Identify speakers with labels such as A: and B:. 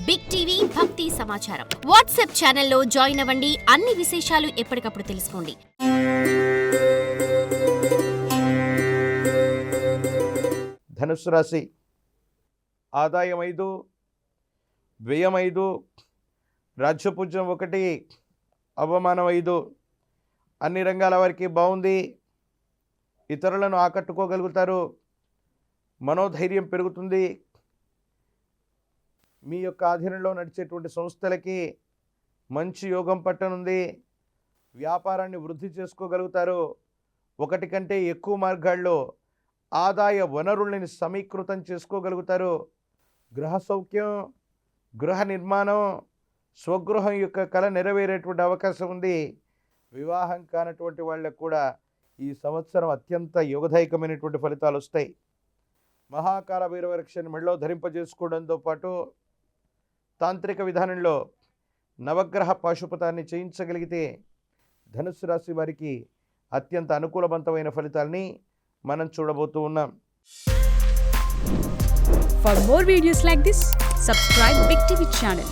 A: Big TV భక్తి సమాచారం WhatsApp ఛానల్లో జాయిన్ అవ్వండి. అన్ని విశేషాలు ఎప్పటికప్పుడు తెలుసుకోండి.
B: ధనుస్సు రాశి. ఆదాయం 5, వ్యయం 5, రాజ్యపూజ్యం 1, అవమానం 5. అన్ని రంగాల వారికి బాగుంది. ఇతరులను ఆకట్టుకోగలుగుతారు. మనోధైర్యం పెరుగుతుంది. మీ యొక్క ఆధీనంలో నడిచేటువంటి సంస్థలకి మంచి యోగం పట్టనుంది. వ్యాపారాన్ని వృద్ధి చేసుకోగలుగుతారు. ఒకటి కంటే ఎక్కువ మార్గాల్లో ఆదాయ వనరుల్ని సమీకృతం చేసుకోగలుగుతారు. గృహ సౌఖ్యం, గృహ నిర్మాణం, స్వగృహం యొక్క కళ నెరవేరేటువంటి అవకాశం ఉంది. వివాహం కానటువంటి వాళ్ళకు కూడా ఈ సంవత్సరం అత్యంత యోగదాయకమైనటువంటి ఫలితాలు వస్తాయి. మహాకాల భైరవ రక్షని మెడలో ధరింపజేసుకోవడంతో పాటు తాంత్రిక విధానంలో నవగ్రహ పాశుపతాన్ని చేయించగలిగితే ధనుస్సు రాశి వారికి అత్యంత అనుకూలవంతమైన ఫలితాల్ని మనం చూడబోతూ ఉన్నాం.
C: For more videos like this, subscribe Big TV channel.